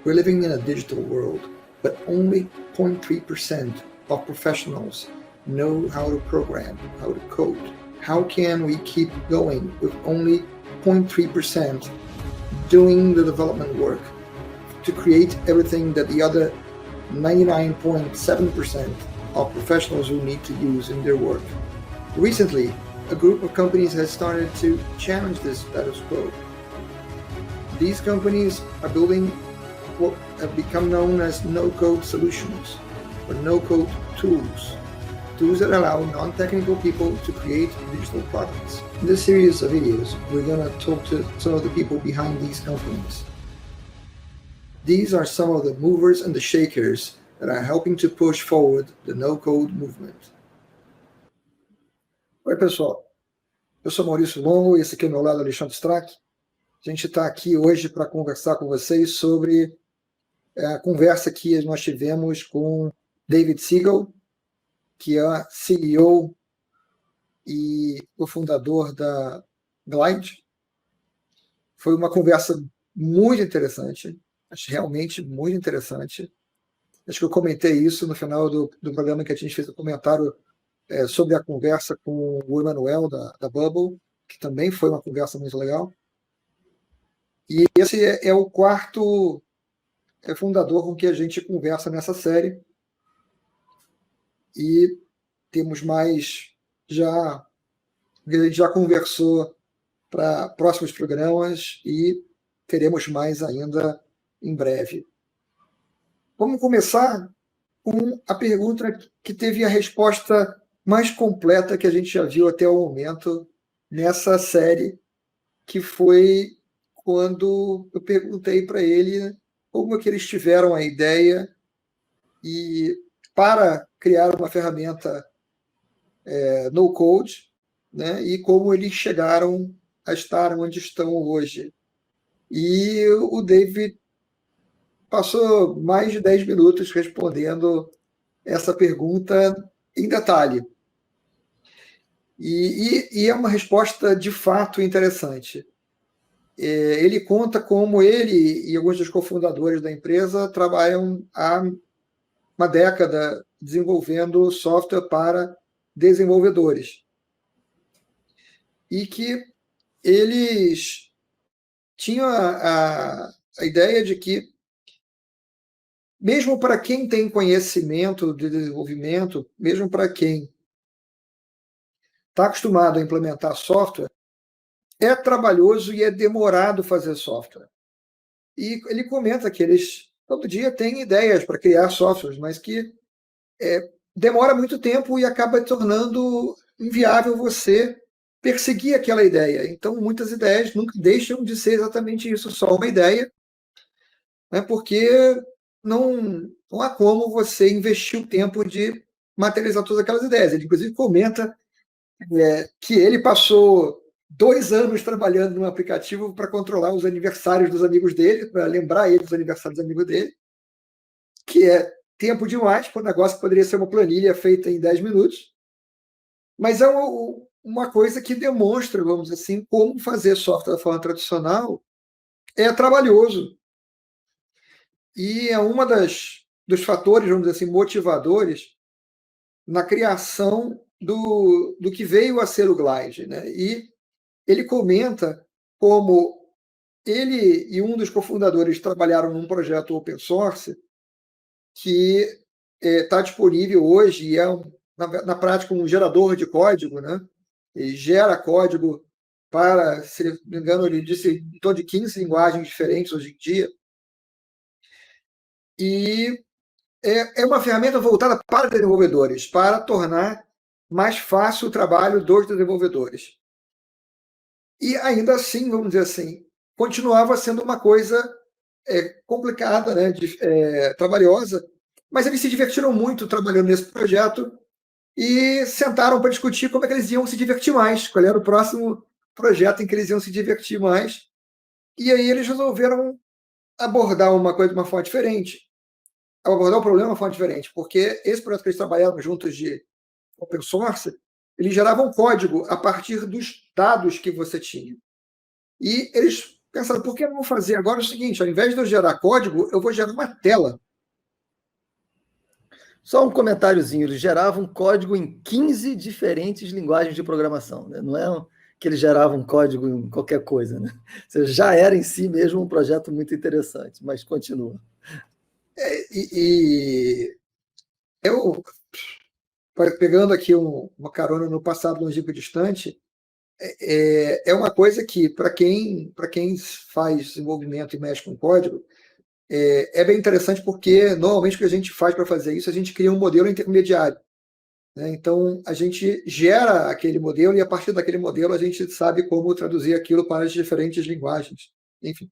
We're living in a digital world, but only 0.3% of professionals know how to program, how to code. How can we keep going with only 0.3% doing the development work to create everything that the other 99.7% of professionals will need to use in their work? Recently, a group of companies has started to challenge this status quo. These companies are building what have become known as no-code solutions, or no-code tools that allow non-technical people to create digital products. In this series of videos, we're going to talk to some of the people behind these companies. These are some of the movers and the shakers that are helping to push forward the no-code movement. Oi, pessoal. Eu sou Maurício Longo e esse aqui ao meu lado é Alexandre Strack. A gente está aqui hoje para conversar com vocês sobre a conversa que nós tivemos com David Siegel, que é CEO e o fundador da Glide. Foi uma conversa muito interessante, realmente muito interessante. Acho que eu comentei isso no final do programa, que a gente fez um comentário sobre a conversa com o Emanuel da Bubble, que também foi uma conversa muito legal. E esse é o quarto fundador com que a gente conversa nessa série. E temos mais, a gente já conversou para próximos programas e teremos mais ainda em breve. Vamos começar com a pergunta que teve a resposta mais completa que a gente já viu até o momento nessa série, que foi quando eu perguntei para ele como que eles tiveram a ideia e para criar uma ferramenta no-code, né, e como eles chegaram a estar onde estão hoje. E o David passou mais de 10 minutos respondendo essa pergunta em detalhe. E é uma resposta de fato interessante. Ele conta como ele e alguns dos cofundadores da empresa trabalham há uma década desenvolvendo software para desenvolvedores. E que eles tinham a ideia de que, mesmo para quem tem conhecimento de desenvolvimento, mesmo para quem está acostumado a implementar software, é trabalhoso e é demorado fazer software. E ele comenta que eles todo dia têm ideias para criar softwares, mas que demora muito tempo e acaba tornando inviável você perseguir aquela ideia. Então, muitas ideias nunca deixam de ser exatamente isso, só uma ideia, né, porque não há como você investir o tempo de materializar todas aquelas ideias. Ele, inclusive, comenta que ele passou 2 anos trabalhando num aplicativo para controlar os aniversários dos amigos dele, para lembrar ele dos aniversários dos amigos dele, que é tempo demais para um negócio que poderia ser uma planilha feita em 10 minutos. Mas é uma coisa que demonstra, vamos dizer assim, como fazer software da forma tradicional é trabalhoso. E é uma dos fatores, vamos dizer assim, motivadores na criação do que veio a ser o Glide, né? E ele comenta como ele e um dos cofundadores trabalharam num projeto open source que está disponível hoje e é, na prática, um gerador de código, né? Ele gera código para, se não me engano, ele disse em torno de 15 linguagens diferentes hoje em dia. E é uma ferramenta voltada para desenvolvedores, para tornar mais fácil o trabalho dos desenvolvedores. E ainda assim, vamos dizer assim, continuava sendo uma coisa complicada, né, trabalhosa, mas eles se divertiram muito trabalhando nesse projeto e sentaram para discutir como é que eles iam se divertir mais, qual era o próximo projeto em que eles iam se divertir mais. E aí eles resolveram abordar uma coisa de uma forma diferente, abordar o problema de uma forma diferente, porque esse projeto que eles trabalhavam juntos de open source, eles geravam código a partir dos dados que você tinha. E eles pensaram, por que não fazer agora o seguinte, ao invés de eu gerar código, eu vou gerar uma tela. Só um comentáriozinho, eles geravam código em 15 diferentes linguagens de programação, né? Não é que eles geravam código em qualquer coisa, né? Ou seja, já era em si mesmo um projeto muito interessante, mas continua. Eu, pegando aqui uma carona no passado longínquo e distante, é uma coisa que, para quem faz desenvolvimento e mexe com código, é bem interessante porque, normalmente, o que a gente faz para fazer isso, a gente cria um modelo intermediário. Né? Então, a gente gera aquele modelo e, a partir daquele modelo, a gente sabe como traduzir aquilo para as diferentes linguagens. Enfim.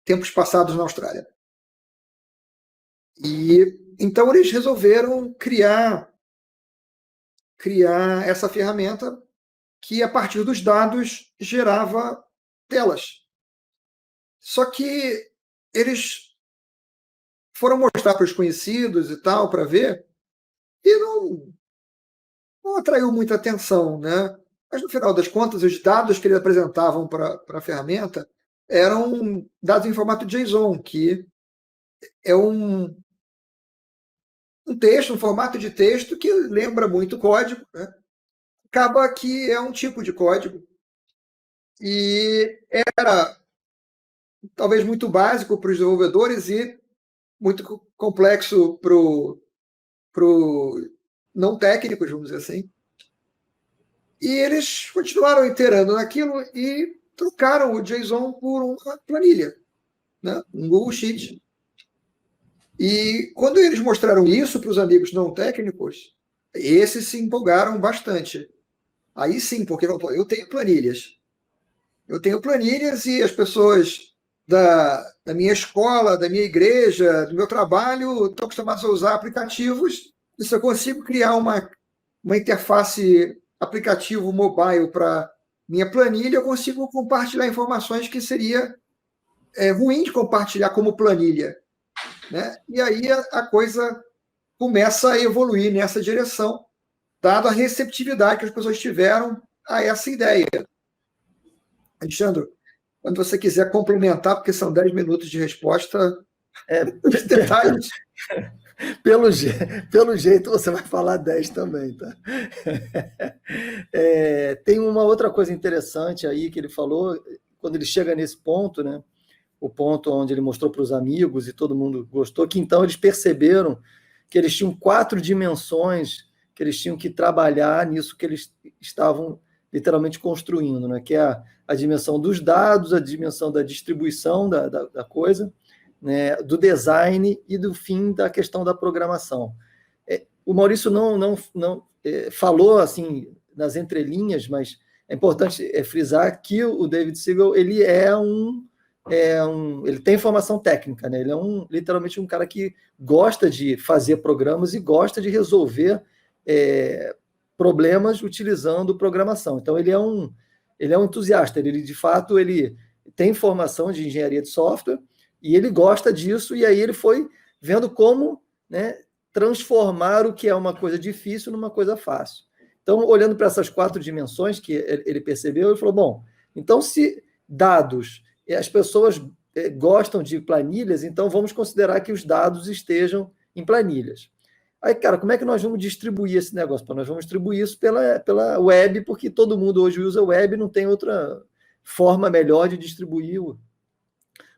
Tempos passados na Austrália. E então eles resolveram criar essa ferramenta que, a partir dos dados, gerava telas. Só que eles foram mostrar para os conhecidos e tal, para ver, e não atraiu muita atenção, né? Mas, no final das contas, os dados que eles apresentavam para a ferramenta eram dados em formato JSON, que é um texto, um formato de texto que lembra muito código, né? Acaba que é um tipo de código e era talvez muito básico para os desenvolvedores e muito complexo para o não técnicos, vamos dizer assim. E eles continuaram iterando naquilo e trocaram o JSON por uma planilha, né? Um Google Sheet. E quando eles mostraram isso para os amigos não técnicos, esses se empolgaram bastante. Aí sim, porque eu tenho planilhas. Eu tenho planilhas e as pessoas da minha escola, da minha igreja, do meu trabalho, estão acostumadas a usar aplicativos. E se eu consigo criar uma interface aplicativo mobile para minha planilha, eu consigo compartilhar informações que seria ruim de compartilhar como planilha. Né? E aí a coisa começa a evoluir nessa direção, dado a receptividade que as pessoas tiveram a essa ideia. Alexandre, quando você quiser complementar, porque são 10 minutos de resposta, os detalhes. Pelo jeito, você vai falar 10 também, tá? Tem uma outra coisa interessante aí que ele falou, quando ele chega nesse ponto, né? O ponto onde ele mostrou para os amigos e todo mundo gostou, que então eles perceberam que eles tinham 4 dimensões que eles tinham que trabalhar nisso que eles estavam literalmente construindo, né? Que é a dimensão dos dados, a dimensão da distribuição da coisa, né? Do design e do fim da questão da programação. O Maurício não falou assim nas entrelinhas, mas é importante frisar que o David Siegel ele ele tem formação técnica, né? Ele é literalmente um cara que gosta de fazer programas e gosta de resolver problemas utilizando programação. Então ele é um entusiasta. Ele de fato ele tem formação de engenharia de software e ele gosta disso. E aí ele foi vendo como, né, transformar o que é uma coisa difícil numa coisa fácil. Então, olhando para essas 4 dimensões que ele percebeu, ele falou: bom, então se dados as pessoas gostam de planilhas, então vamos considerar que os dados estejam em planilhas. Aí, cara, como é que nós vamos distribuir esse negócio? Nós vamos distribuir isso pela web, porque todo mundo hoje usa web, não tem outra forma melhor de distribuir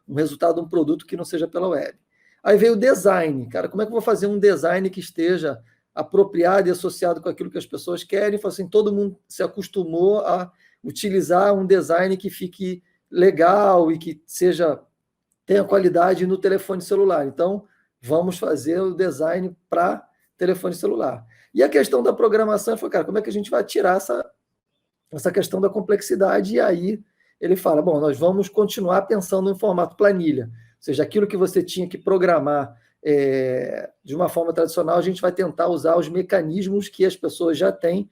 um resultado, um produto que não seja pela web. Aí veio o design. Cara, como é que eu vou fazer um design que esteja apropriado e associado com aquilo que as pessoas querem? Assim, todo mundo se acostumou a utilizar um design que fique legal e que tenha qualidade no telefone celular. Então, vamos fazer o design para telefone celular. E a questão da programação, foi, cara, como é que a gente vai tirar essa questão da complexidade? E aí ele fala, bom, nós vamos continuar pensando em formato planilha. Ou seja, aquilo que você tinha que programar de uma forma tradicional, a gente vai tentar usar os mecanismos que as pessoas já têm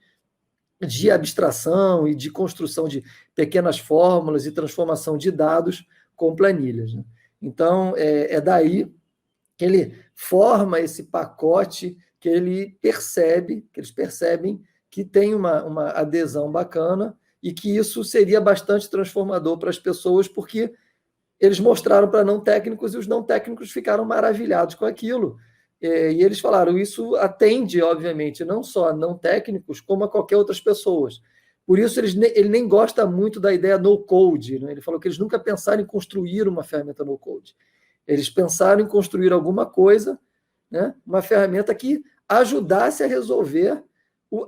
de abstração e de construção de pequenas fórmulas e transformação de dados com planilhas. Né? Então, daí que ele forma esse pacote que eles percebem que tem uma adesão bacana e que isso seria bastante transformador para as pessoas, porque eles mostraram para não técnicos e os não técnicos ficaram maravilhados com aquilo. E eles falaram, isso atende, obviamente, não só a não técnicos, como a qualquer outras pessoas. Por isso, ele nem gosta muito da ideia no-code. Né? Ele falou que eles nunca pensaram em construir uma ferramenta no-code. Eles pensaram em construir alguma coisa, né? Uma ferramenta que ajudasse a resolver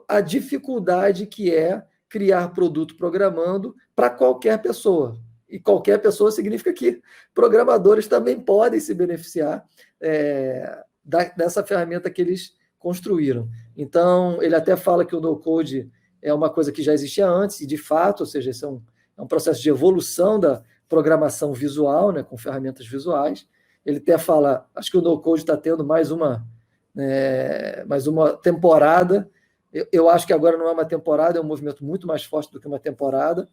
a dificuldade que é criar produto programando para qualquer pessoa. E qualquer pessoa significa que programadores também podem se beneficiar dessa ferramenta que eles construíram. Então, ele até fala que o no-code é uma coisa que já existia antes, e de fato, ou seja, esse é um processo de evolução da programação visual, né, com ferramentas visuais. Ele até fala, acho que o no-code está tendo mais uma temporada. Eu acho que agora não é uma temporada, é um movimento muito mais forte do que uma temporada,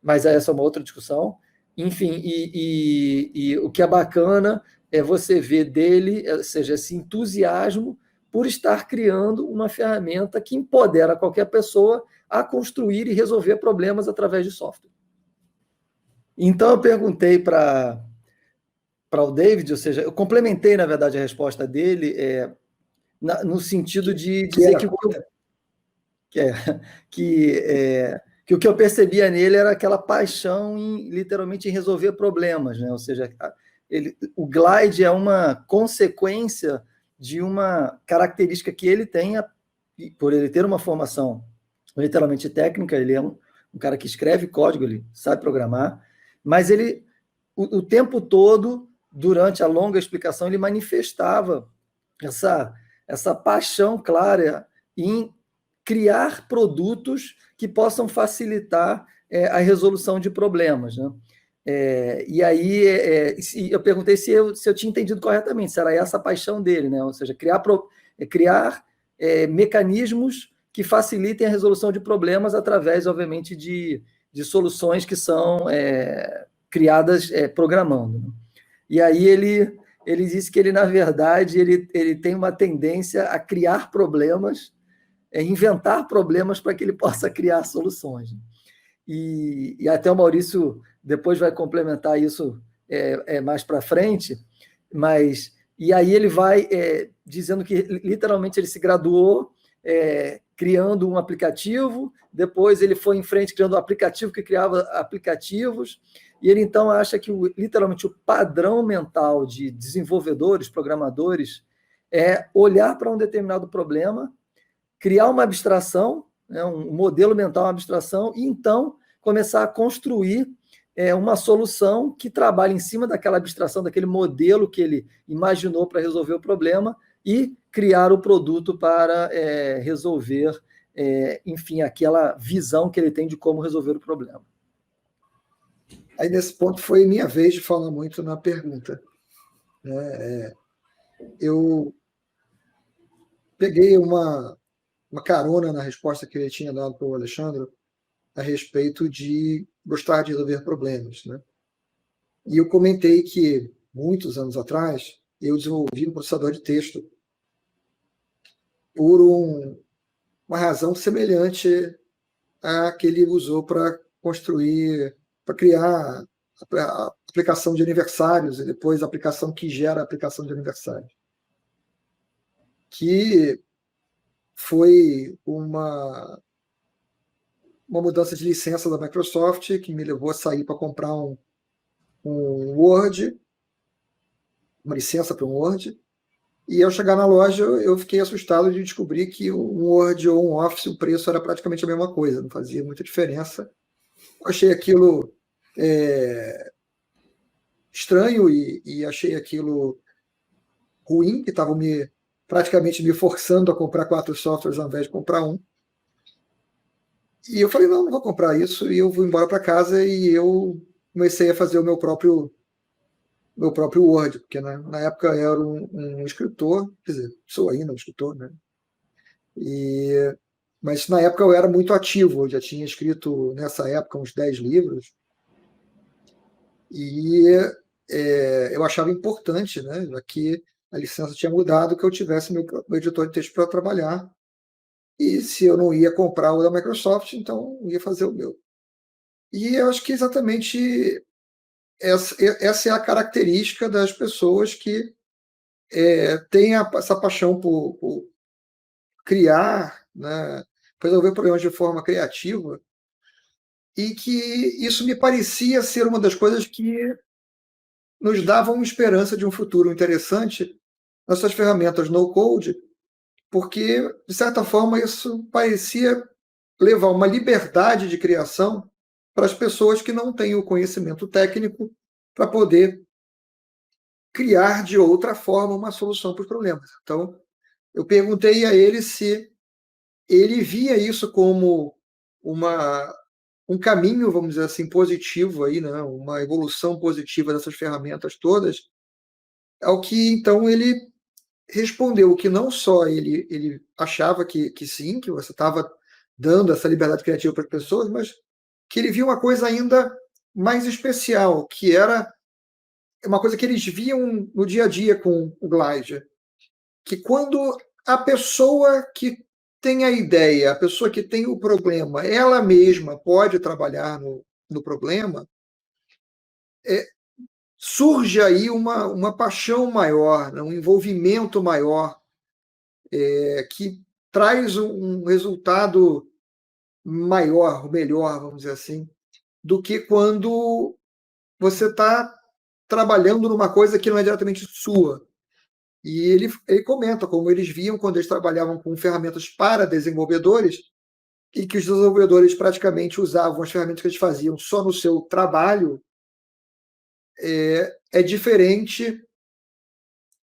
mas essa é uma outra discussão. Enfim, e o que é bacana é você ver dele, ou seja, esse entusiasmo por estar criando uma ferramenta que empodera qualquer pessoa a construir e resolver problemas através de software. Então, eu perguntei para o David, ou seja, eu complementei, na verdade, a resposta dele no sentido de dizer que o que eu percebia nele era aquela paixão literalmente em resolver problemas, né? Ou seja, o Glide é uma consequência de uma característica que ele tem, por ele ter uma formação literalmente técnica, ele é um cara que escreve código, ele sabe programar, mas ele, o tempo todo, durante a longa explicação, ele manifestava essa paixão clara em criar produtos que possam facilitar a resolução de problemas, né? E aí eu perguntei se eu tinha entendido corretamente, se era essa a paixão dele, né? Ou seja, criar mecanismos que facilitem a resolução de problemas através, obviamente, de soluções que são criadas programando, né? E aí ele disse que ele, na verdade, ele tem uma tendência a criar problemas, inventar problemas para que ele possa criar soluções. E até o Maurício depois vai complementar isso mais para frente, e aí ele vai dizendo que literalmente ele se graduou criando um aplicativo, depois ele foi em frente criando um aplicativo que criava aplicativos, e ele então acha que literalmente o padrão mental de desenvolvedores, programadores, é olhar para um determinado problema, criar uma abstração, né, um modelo mental, uma abstração, e então começar a construir uma solução que trabalhe em cima daquela abstração, daquele modelo que ele imaginou para resolver o problema, e criar o produto para resolver, enfim, aquela visão que ele tem de como resolver o problema. Aí, nesse ponto, foi minha vez de falar muito na pergunta. Eu peguei uma carona na resposta que ele tinha dado para o Alexandre a respeito de gostar de resolver problemas, né? E eu comentei que, muitos anos atrás, eu desenvolvi um processador de texto por uma razão semelhante à que ele usou para criar a aplicação de aniversários e depois a aplicação que gera a aplicação de aniversários. Que foi uma mudança de licença da Microsoft que me levou a sair para comprar um Word, uma licença para um Word, e ao chegar na loja eu fiquei assustado de descobrir que um Word ou um Office, o preço era praticamente a mesma coisa, não fazia muita diferença. Eu achei aquilo estranho e achei aquilo ruim, que estavam praticamente me forçando a comprar 4 softwares ao invés de comprar um. E eu falei, não vou comprar isso, e eu vou embora para casa, e eu comecei a fazer o meu próprio Word, porque na época eu era um escritor, quer dizer, sou ainda um escritor, né? Mas na época eu era muito ativo, eu já tinha escrito nessa época uns 10 livros, e eu achava importante, né, já que a licença tinha mudado, que eu tivesse meu editor de texto para trabalhar, e se eu não ia comprar o da Microsoft, então ia fazer o meu. E eu acho que exatamente essa é a característica das pessoas que têm essa paixão por criar, né, resolver problemas de forma criativa, e que isso me parecia ser uma das coisas que nos davam esperança de um futuro interessante nessas ferramentas no-code, porque, de certa forma, isso parecia levar uma liberdade de criação para as pessoas que não têm o conhecimento técnico para poder criar de outra forma uma solução para os problemas. Então, eu perguntei a ele se ele via isso como um caminho, vamos dizer assim, positivo aí, né? Uma evolução positiva dessas ferramentas todas, ao que então ele respondeu que não só ele achava que sim, que você estava dando essa liberdade criativa para as pessoas, mas que ele viu uma coisa ainda mais especial, que era uma coisa que eles viam no dia a dia com o Glide, que quando a pessoa que tem a ideia, a pessoa que tem o problema, ela mesma pode trabalhar no problema, surge aí uma paixão maior, né, um envolvimento maior, que traz um resultado maior, melhor, vamos dizer assim, do que quando você está trabalhando numa coisa que não é diretamente sua. E ele comenta como eles viam quando eles trabalhavam com ferramentas para desenvolvedores, e que os desenvolvedores praticamente usavam as ferramentas que eles faziam só no seu trabalho, é diferente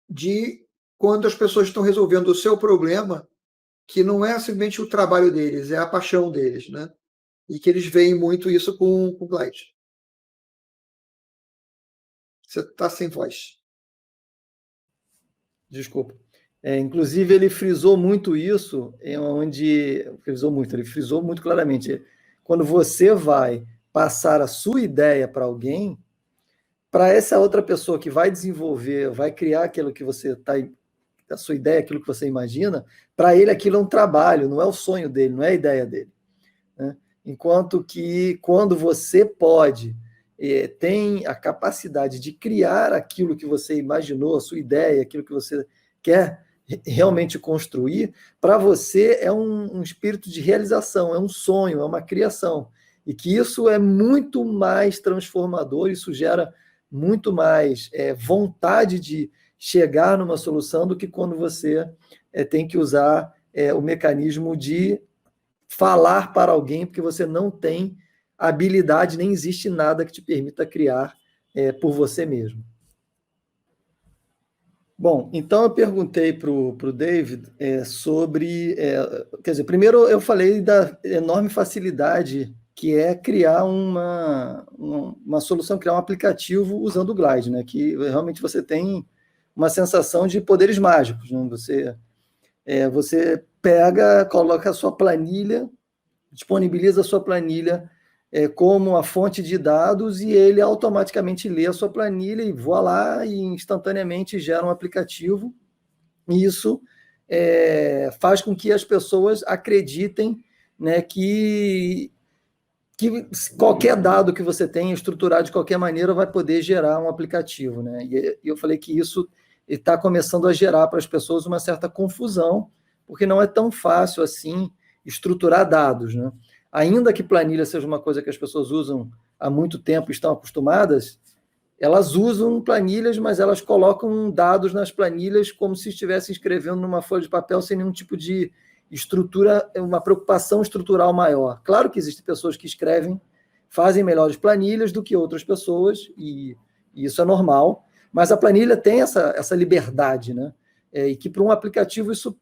de quando as pessoas estão resolvendo o seu problema, que não é simplesmente o trabalho deles, é a paixão deles, né? E que eles veem muito isso com o Glide. Você está sem voz. Desculpa. Inclusive, ele frisou muito isso, ele frisou muito claramente. Quando você vai passar a sua ideia para alguém, para essa outra pessoa que vai desenvolver, vai criar aquilo que você está, a sua ideia, aquilo que você imagina, para ele aquilo é um trabalho, não é o sonho dele, não é a ideia dele, né? Enquanto que quando você tem a capacidade de criar aquilo que você imaginou, a sua ideia, aquilo que você quer realmente construir, para você é um espírito de realização, é um sonho, é uma criação. E que isso é muito mais transformador, isso gera muito mais vontade de chegar numa solução do que quando você tem que usar o mecanismo de falar para alguém, porque você não tem habilidade, nem existe nada que te permita criar por você mesmo. Bom, então eu perguntei para o David sobre... quer dizer, primeiro eu falei da enorme facilidade que é criar uma solução, criar um aplicativo usando o Glide, né? Que realmente você tem uma sensação de poderes mágicos, né? Você pega, coloca a sua planilha, disponibiliza a sua planilha como a fonte de dados e ele automaticamente lê a sua planilha e voa lá e instantaneamente gera um aplicativo. E isso faz com que as pessoas acreditem, né, que qualquer dado que você tenha, estruturado de qualquer maneira, vai poder gerar um aplicativo, né? E eu falei que isso está começando a gerar para as pessoas uma certa confusão, porque não é tão fácil assim estruturar dados, né? Ainda que planilha seja uma coisa que as pessoas usam há muito tempo e estão acostumadas, elas usam planilhas, mas elas colocam dados nas planilhas como se estivessem escrevendo numa folha de papel sem nenhum tipo de estrutura, uma preocupação estrutural maior. Claro que existem pessoas que fazem melhores planilhas do que outras pessoas, e isso é normal, mas a planilha tem essa liberdade, né? E que para um aplicativo isso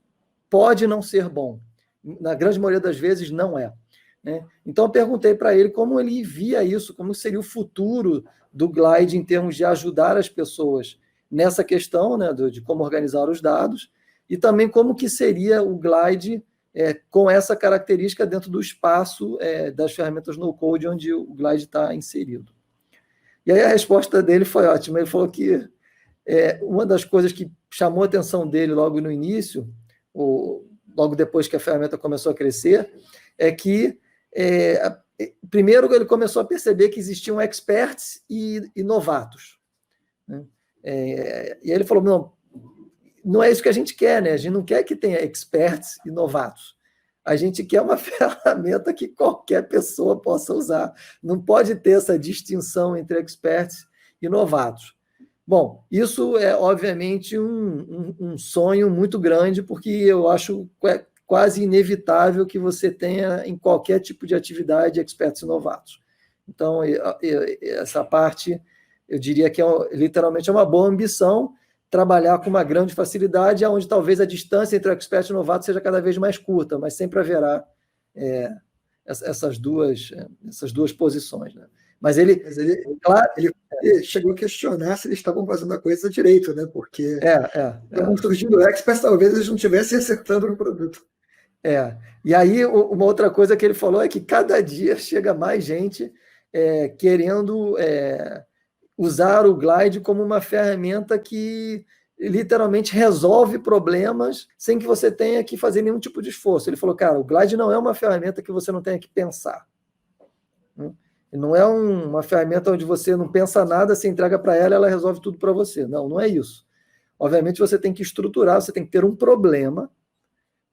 pode não ser bom. Na grande maioria das vezes não é, né? Então eu perguntei para ele como ele via isso, como seria o futuro do Glide em termos de ajudar as pessoas nessa questão, né, de como organizar os dados, e também como que seria o Glide com essa característica dentro do espaço das ferramentas no-code onde o Glide está inserido. E aí a resposta dele foi ótima. Ele falou que uma das coisas que chamou a atenção dele logo no início, logo depois que a ferramenta começou a crescer, é que primeiro ele começou a perceber que existiam experts e novatos, né? E aí ele falou, não é isso que a gente quer, né? A gente não quer que tenha experts e novatos. A gente quer uma ferramenta que qualquer pessoa possa usar. Não pode ter essa distinção entre experts e novatos. Bom, isso é obviamente um sonho muito grande, porque eu acho quase inevitável que você tenha em qualquer tipo de atividade experts e novatos. Então, essa parte, eu diria que literalmente é uma boa ambição, trabalhar com uma grande facilidade, onde talvez a distância entre o expert e o novato seja cada vez mais curta, mas sempre haverá essas duas posições, né? Mas ele claro, ele chegou a questionar se eles estavam fazendo a coisa direito, né? Porque estavam surgindo experts, talvez eles não estivessem acertando no produto. E aí uma outra coisa que ele falou é que cada dia chega mais gente querendo usar o Glide como uma ferramenta que literalmente resolve problemas sem que você tenha que fazer nenhum tipo de esforço. Ele falou, cara, o Glide não é uma ferramenta que você não tenha que pensar. Não é uma ferramenta onde você não pensa nada, você entrega para ela, ela resolve tudo para você. Não é isso. Obviamente você tem que estruturar, você tem que ter um problema,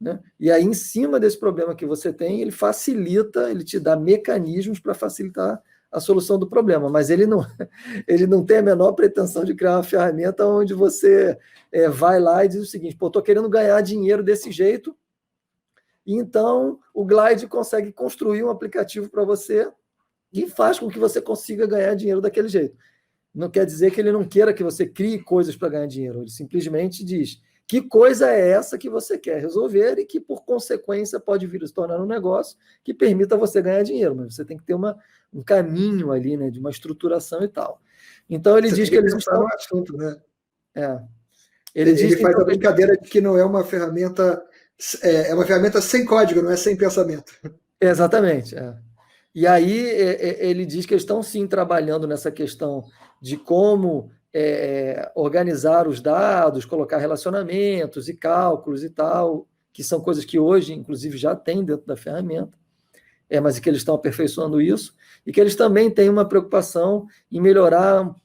né? E aí, em cima desse problema que você tem, ele facilita, ele te dá mecanismos para facilitar a solução do problema, mas ele não tem a menor pretensão de criar uma ferramenta onde você vai lá e diz o seguinte, estou querendo ganhar dinheiro desse jeito, e então o Glide consegue construir um aplicativo para você e faz com que você consiga ganhar dinheiro daquele jeito. Não quer dizer que ele não queira que você crie coisas para ganhar dinheiro, ele simplesmente diz que coisa é essa que você quer resolver e que, por consequência, pode vir a se tornar um negócio que permita você ganhar dinheiro, mas você tem que ter um caminho ali, né, de uma estruturação e tal. Então, ele diz que eles estão... no assunto, né? Ele faz a brincadeira de que não é uma ferramenta... É uma ferramenta sem código, não é sem pensamento. Exatamente. E aí, ele diz que eles estão, sim, trabalhando nessa questão de como... organizar os dados, colocar relacionamentos e cálculos e tal, que são coisas que hoje, inclusive, já tem dentro da ferramenta, mas que eles estão aperfeiçoando isso, e que eles também têm uma preocupação em melhorar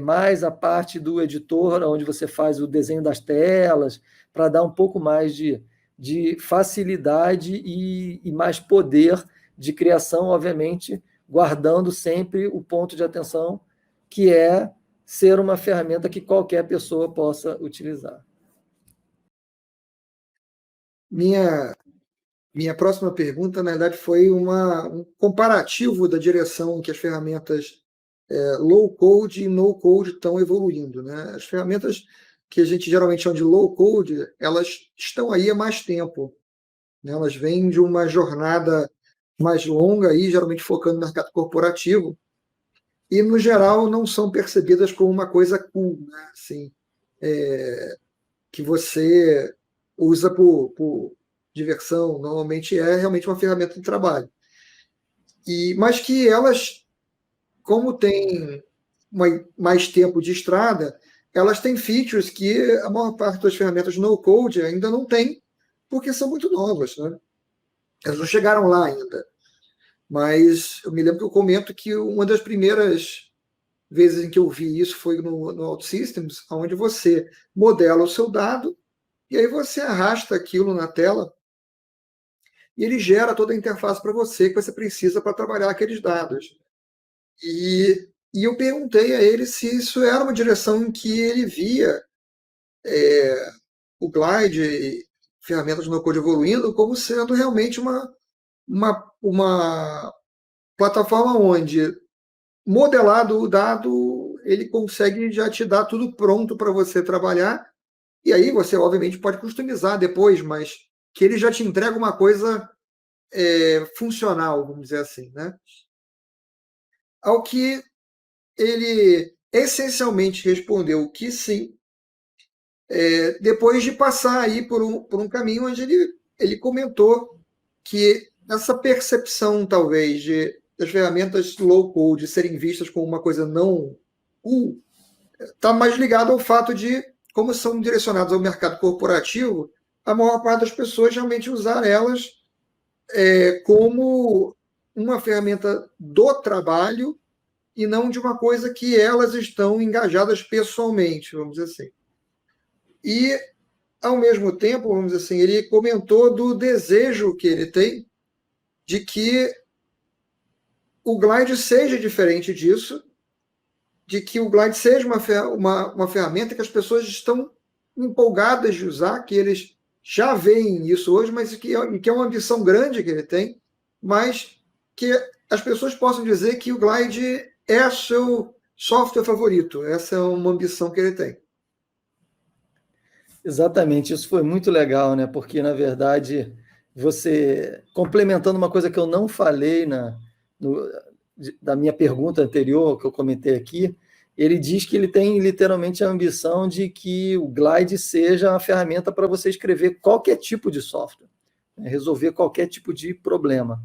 mais a parte do editor, onde você faz o desenho das telas, para dar um pouco mais de facilidade e mais poder de criação, obviamente, guardando sempre o ponto de atenção, que é ser uma ferramenta que qualquer pessoa possa utilizar. Minha próxima pergunta, na verdade, foi um comparativo da direção que as ferramentas low-code e no-code estão evoluindo, né? As ferramentas que a gente geralmente chama de low-code, elas estão aí há mais tempo, né? Elas vêm de uma jornada mais longa, aí, geralmente focando no mercado corporativo, e, no geral, não são percebidas como uma coisa cool, né? Assim, que você usa por diversão, normalmente é realmente uma ferramenta de trabalho. Mas que elas, como têm mais tempo de estrada, elas têm features que a maior parte das ferramentas no-code ainda não tem, porque são muito novas, né? Elas não chegaram lá ainda. Mas eu me lembro que eu comento que uma das primeiras vezes em que eu vi isso foi no OutSystems, onde você modela o seu dado e aí você arrasta aquilo na tela e ele gera toda a interface para você que você precisa para trabalhar aqueles dados. E eu perguntei a ele se isso era uma direção em que ele via o Glide e ferramentas no code evoluindo como sendo realmente uma plataforma onde, modelado o dado, ele consegue já te dar tudo pronto para você trabalhar. E aí você, obviamente, pode customizar depois, mas que ele já te entrega uma coisa funcional, vamos dizer assim, né? Ao que ele essencialmente respondeu que sim, depois de passar aí por um caminho onde ele comentou que essa percepção, talvez, das ferramentas low-code serem vistas como uma coisa não cool, está mais ligado ao fato de, como são direcionadas ao mercado corporativo, a maior parte das pessoas realmente usar elas como uma ferramenta do trabalho e não de uma coisa que elas estão engajadas pessoalmente, vamos dizer assim. E, ao mesmo tempo, vamos dizer assim, ele comentou do desejo que ele tem de que o Glide seja diferente disso, de que o Glide seja uma ferramenta que as pessoas estão empolgadas de usar, que eles já veem isso hoje, mas que é uma ambição grande que ele tem, mas que as pessoas possam dizer que o Glide é seu software favorito. Essa é uma ambição que ele tem. Exatamente, isso foi muito legal, né? Porque, na verdade, você, complementando uma coisa que eu não falei da minha pergunta anterior, que eu comentei aqui, ele diz que ele tem literalmente a ambição de que o Glide seja uma ferramenta para você escrever qualquer tipo de software, né? Resolver qualquer tipo de problema.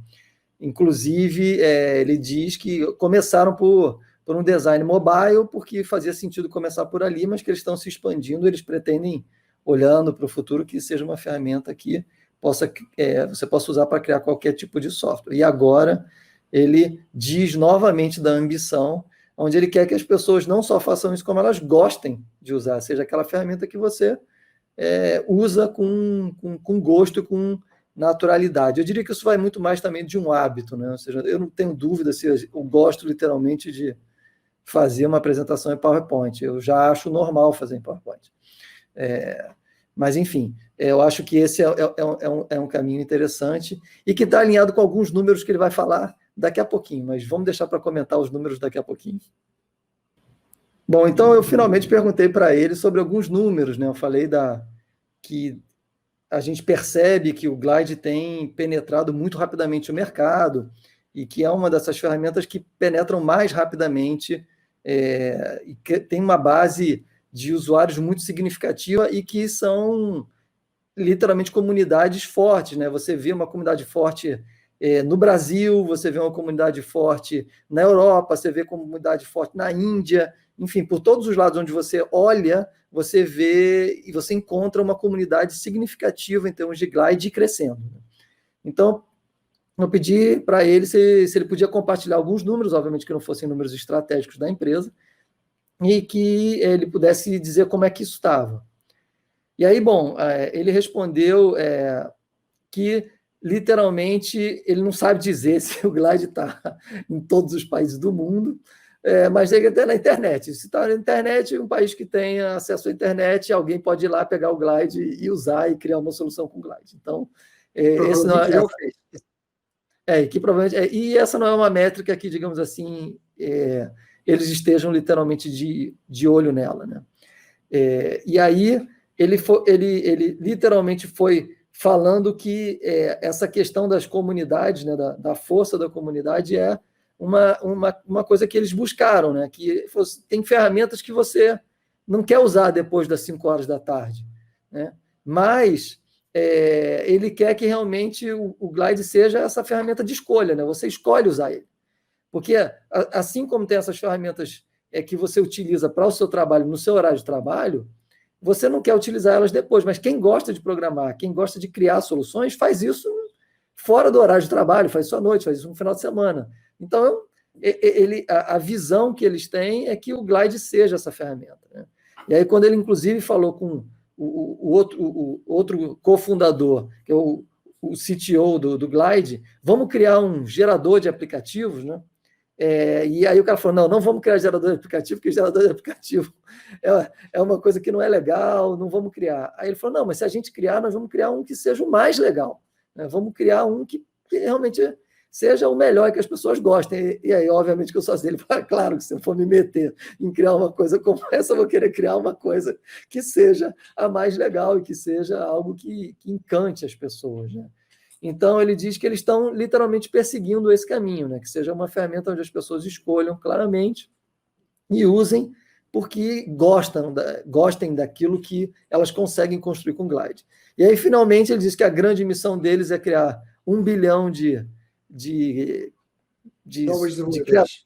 Inclusive, ele diz que começaram por um design mobile, porque fazia sentido começar por ali, mas que eles estão se expandindo, eles pretendem, olhando para o futuro, que seja uma ferramenta que você possa usar para criar qualquer tipo de software. E agora ele diz novamente da ambição, onde ele quer que as pessoas não só façam isso, como elas gostem de usar, seja aquela ferramenta que você usa com gosto e com naturalidade. Eu diria que isso vai muito mais também de um hábito, né? Ou seja, eu não tenho dúvida se eu gosto literalmente de fazer uma apresentação em PowerPoint. Eu já acho normal fazer em PowerPoint. Mas, enfim, eu acho que esse é um caminho interessante e que está alinhado com alguns números que ele vai falar daqui a pouquinho, mas vamos deixar para comentar os números daqui a pouquinho. Bom, então eu finalmente perguntei para ele sobre alguns números, né? Eu falei que a gente percebe que o Glide tem penetrado muito rapidamente o mercado e que é uma dessas ferramentas que penetram mais rapidamente e que tem uma base de usuários muito significativa e que são literalmente comunidades fortes, né? Você vê uma comunidade forte no Brasil, você vê uma comunidade forte na Europa, você vê comunidade forte na Índia, enfim, por todos os lados onde você olha, você vê e você encontra uma comunidade significativa em termos de Glide crescendo. Então, eu pedi para ele se ele podia compartilhar alguns números, obviamente que não fossem números estratégicos da empresa, e que ele pudesse dizer como é que isso estava. E aí, bom, ele respondeu que, literalmente, ele não sabe dizer se o Glide está em todos os países do mundo, mas ele está na internet. Se está na internet, um país que tem acesso à internet, alguém pode ir lá pegar o Glide e usar e criar uma solução com o Glide. Então, esse não que provavelmente e essa não é uma métrica que, digamos assim, eles estejam literalmente de olho nela, né? E aí ele literalmente foi falando que essa questão das comunidades, né, da força da comunidade é uma coisa que eles buscaram, né? Que tem ferramentas que você não quer usar depois das 5 horas da tarde, né? Mas ele quer que realmente o Glide seja essa ferramenta de escolha, né? Você escolhe usar ele. Porque assim como tem essas ferramentas que você utiliza para o seu trabalho, no seu horário de trabalho, você não quer utilizar elas depois, mas quem gosta de programar, quem gosta de criar soluções, faz isso fora do horário de trabalho, faz isso à noite, faz isso no final de semana. Então, a visão que eles têm é que o Glide seja essa ferramenta, né? E aí, quando ele, inclusive, falou com o outro cofundador, que é o CTO do Glide, vamos criar um gerador de aplicativos, né? E aí o cara falou, não vamos criar gerador de aplicativo, porque gerador de aplicativo é uma coisa que não é legal, não vamos criar. Aí ele falou, não, mas se a gente criar, nós vamos criar um que seja o mais legal, né? Vamos criar um que realmente seja o melhor, que as pessoas gostem. E aí, obviamente, que eu sou dele, claro que se eu for me meter em criar uma coisa como essa, eu vou querer criar uma coisa que seja a mais legal e que seja algo que encante as pessoas, né? Então, ele diz que eles estão literalmente perseguindo esse caminho, né? Que seja uma ferramenta onde as pessoas escolham claramente e usem porque gostem daquilo que elas conseguem construir com Glide. E aí, finalmente, ele diz que a grande missão deles é criar 1 bilhão de novos desenvolvedores.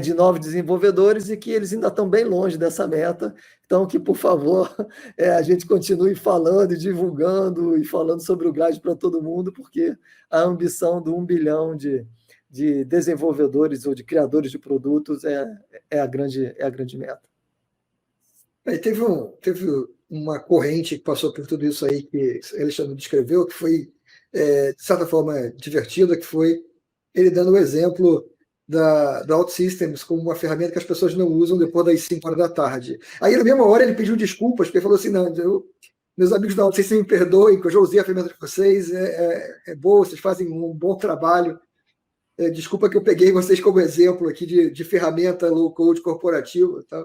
de novos desenvolvedores e que eles ainda estão bem longe dessa meta. Então, que, por favor, a gente continue falando e divulgando e falando sobre o Glide para todo mundo, porque a ambição do 1 bilhão de desenvolvedores ou de criadores de produtos é a grande meta. Teve uma corrente que passou por tudo isso aí que Alexandre descreveu, que foi, de certa forma, divertida, que foi ele dando o exemplo da OutSystems como uma ferramenta que as pessoas não usam depois das 5 horas da tarde. Aí, na mesma hora, ele pediu desculpas, porque ele falou assim, não, meus amigos da OutSystems me perdoem, que eu já usei a ferramenta de vocês, é boa, vocês fazem um bom trabalho. Desculpa que eu peguei vocês como exemplo aqui de ferramenta low-code corporativa, tá?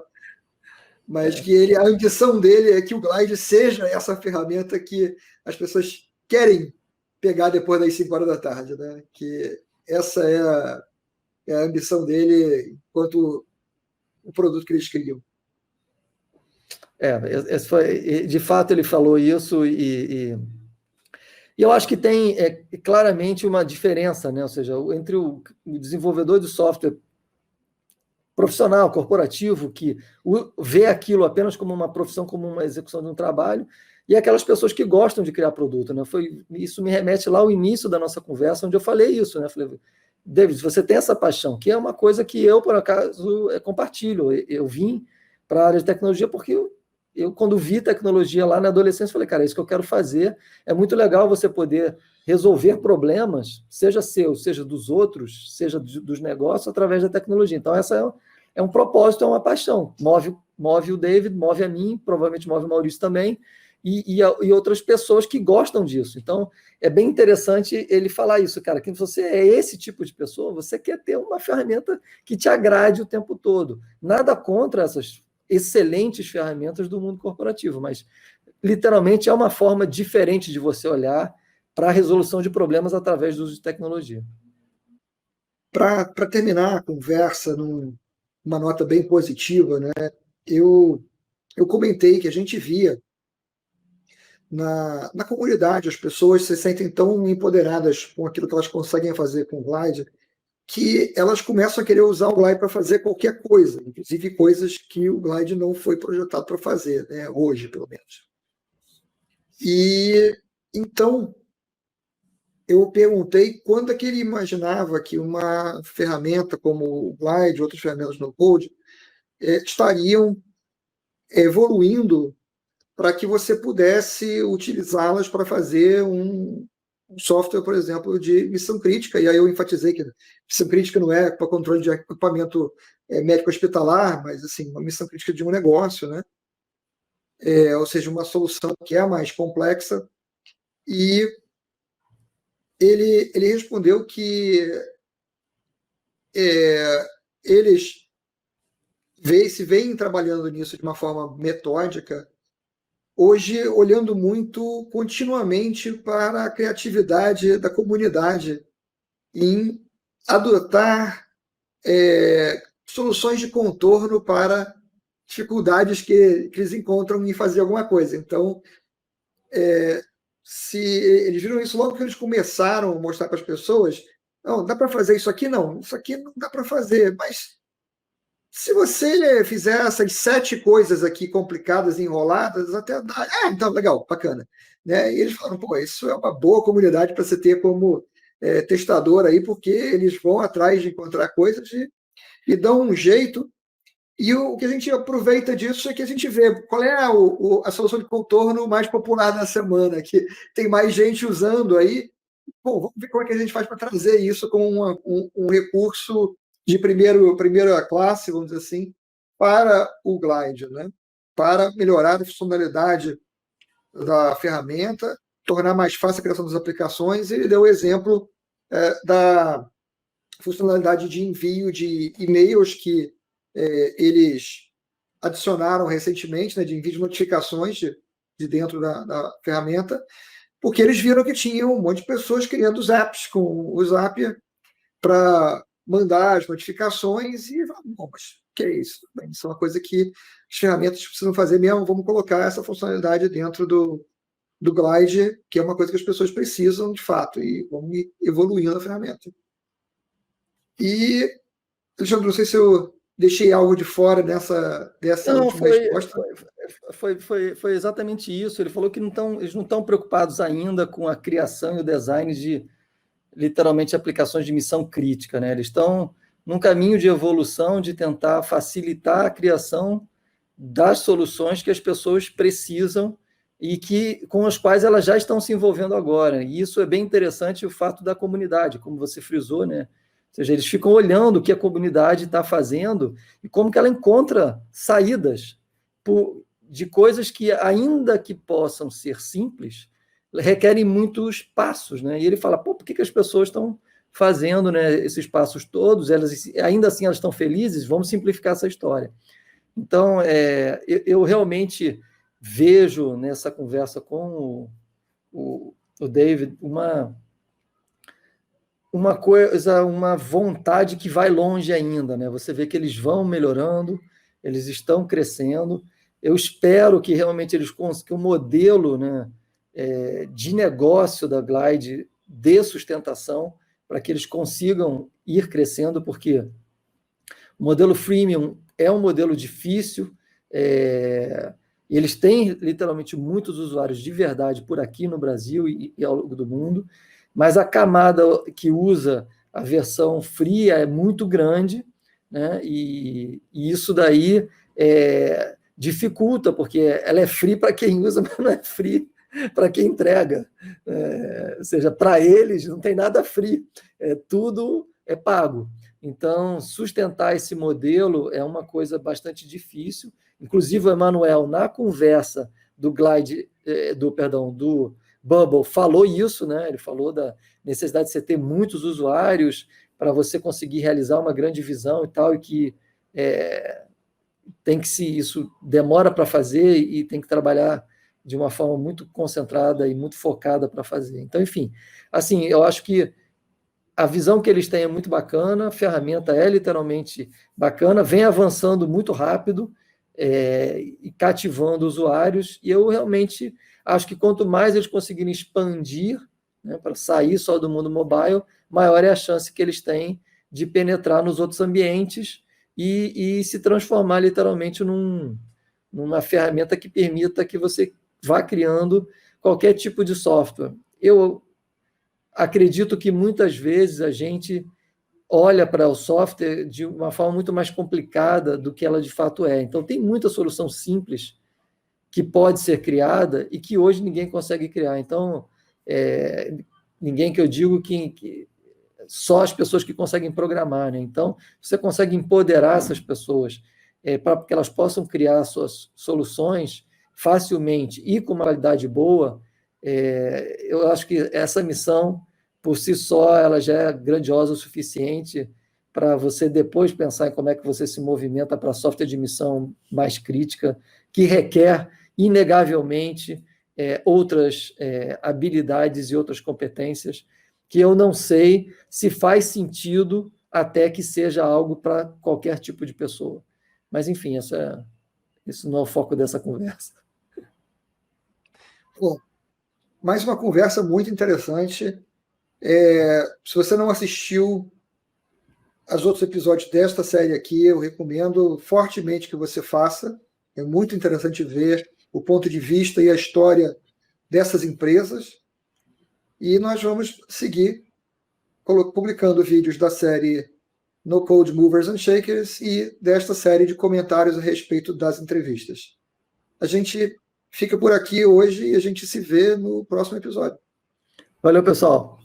Mas que a ambição dele é que o Glide seja essa ferramenta que as pessoas querem pegar depois das 5 horas da tarde, né? Que essa é a ambição dele enquanto o produto que eles criam. De fato, ele falou isso e eu acho que tem claramente uma diferença, né? Ou seja, entre o desenvolvedor de software profissional, corporativo, que vê aquilo apenas como uma profissão, como uma execução de um trabalho, e aquelas pessoas que gostam de criar produto, né? Isso me remete lá ao início da nossa conversa, onde eu falei isso, né? Falei, David, você tem essa paixão, que é uma coisa que eu, por acaso, compartilho. Eu vim para a área de tecnologia porque eu, quando vi tecnologia lá na adolescência, falei, cara, é isso que eu quero fazer. É muito legal você poder resolver problemas, seja seu, seja dos outros, seja dos negócios, através da tecnologia. Então, essa é um propósito, é uma paixão. Move o David, move a mim, provavelmente move o Maurício também, e outras pessoas que gostam disso. Então, é bem interessante ele falar isso, cara, que você é esse tipo de pessoa, você quer ter uma ferramenta que te agrade o tempo todo. Nada contra essas excelentes ferramentas do mundo corporativo, mas literalmente é uma forma diferente de você olhar para a resolução de problemas através do uso de tecnologia. Para terminar a conversa numa nota bem positiva, né? Eu comentei que a gente via na comunidade, as pessoas se sentem tão empoderadas com aquilo que elas conseguem fazer com o Glide, que elas começam a querer usar o Glide para fazer qualquer coisa, inclusive coisas que o Glide não foi projetado para fazer, né? Hoje, pelo menos. E então eu perguntei quando é que ele imaginava que uma ferramenta como o Glide, outras ferramentas no Code, estariam evoluindo para que você pudesse utilizá-las para fazer um software, por exemplo, de missão crítica. E aí eu enfatizei que missão crítica não é para controle de equipamento médico hospitalar, mas assim, uma missão crítica de um negócio, né? Ou seja, uma solução que é mais complexa. E ele respondeu que eles se veem trabalhando nisso de uma forma metódica, hoje olhando muito continuamente para a criatividade da comunidade em adotar soluções de contorno para dificuldades que eles encontram em fazer alguma coisa. Então, se eles viram isso logo que eles começaram a mostrar para as pessoas, não, dá para fazer isso aqui? Não, isso aqui não dá para fazer, mas se você fizer essas 7 coisas aqui complicadas, enroladas, até dá. Então, legal, bacana. Né? E eles falaram, pô, isso é uma boa comunidade para você ter como testador aí, porque eles vão atrás de encontrar coisas e dão um jeito. E o que a gente aproveita disso é que a gente vê qual é a solução de contorno mais popular na semana, que tem mais gente usando aí. Bom, vamos ver como é que a gente faz para trazer isso como um recurso de primeira classe, vamos dizer assim, para o Glide, né? Para melhorar a funcionalidade da ferramenta, tornar mais fácil a criação das aplicações. Ele deu o exemplo da funcionalidade de envio de e-mails que eles adicionaram recentemente, né, de envio de notificações de dentro da ferramenta, porque eles viram que tinha um monte de pessoas criando os apps com o Zapier para mandar as notificações e bom, mas o que é isso? Bem, isso é uma coisa que as ferramentas precisam fazer mesmo, vamos colocar essa funcionalidade dentro do Glide, que é uma coisa que as pessoas precisam de fato, e vamos evoluindo a ferramenta. E Alexandre, não sei se eu deixei algo de fora dessa Não, última resposta. foi exatamente isso. Ele falou que eles não estão preocupados ainda com a criação e o design de, literalmente, aplicações de missão crítica, né? Eles estão num caminho de evolução, de tentar facilitar a criação das soluções que as pessoas precisam e com as quais elas já estão se envolvendo agora. E isso é bem interessante, o fato da comunidade, como você frisou, né? Ou seja, eles ficam olhando o que a comunidade está fazendo e como que ela encontra saídas de coisas que, ainda que possam ser simples, requerem muitos passos, né? E ele fala, pô, por que as pessoas estão fazendo, né, esses passos todos? Elas, ainda assim, elas estão felizes? Vamos simplificar essa história. Então, eu realmente vejo nessa conversa com o David uma coisa, uma vontade que vai longe ainda, né? Você vê que eles vão melhorando, eles estão crescendo. Eu espero que realmente eles consigam o modelo, né, de negócio da Glide dê sustentação para que eles consigam ir crescendo, porque o modelo freemium é um modelo difícil, eles têm literalmente muitos usuários de verdade por aqui no Brasil e ao longo do mundo, mas a camada que usa a versão free é muito grande, né? E isso daí dificulta, porque ela é free para quem usa, mas não é free para quem entrega. Ou seja, para eles não tem nada free, tudo é pago. Então, sustentar esse modelo é uma coisa bastante difícil. Inclusive, o Emanuel, na conversa do Glide, do Bubble, falou isso, né? Ele falou da necessidade de você ter muitos usuários para você conseguir realizar uma grande visão e tal, e que isso demora para fazer e tem que trabalhar de uma forma muito concentrada e muito focada para fazer. Então, enfim, assim, eu acho que a visão que eles têm é muito bacana, a ferramenta é literalmente bacana, vem avançando muito rápido e cativando usuários, e eu realmente acho que quanto mais eles conseguirem expandir, né, para sair só do mundo mobile, maior é a chance que eles têm de penetrar nos outros ambientes e se transformar literalmente numa ferramenta que permita que você vá criando qualquer tipo de software. Eu acredito que muitas vezes a gente olha para o software de uma forma muito mais complicada do que ela de fato é. Então, tem muita solução simples que pode ser criada e que hoje ninguém consegue criar. Então, ninguém que eu digo que só as pessoas que conseguem programar, né? Então, você consegue empoderar essas pessoas para que elas possam criar suas soluções facilmente e com uma qualidade boa. Eu acho que essa missão, por si só, ela já é grandiosa o suficiente para você depois pensar em como é que você se movimenta para software de missão mais crítica, que requer, inegavelmente, outras habilidades e outras competências que eu não sei se faz sentido até que seja algo para qualquer tipo de pessoa. Mas, enfim, isso não é o foco dessa conversa. Bom, mais uma conversa muito interessante. Se você não assistiu aos outros episódios desta série aqui, eu recomendo fortemente que você faça. É muito interessante ver o ponto de vista e a história dessas empresas. E nós vamos seguir publicando vídeos da série No Code Movers and Shakers e desta série de comentários a respeito das entrevistas. A gente fica por aqui hoje e a gente se vê no próximo episódio. Valeu, pessoal.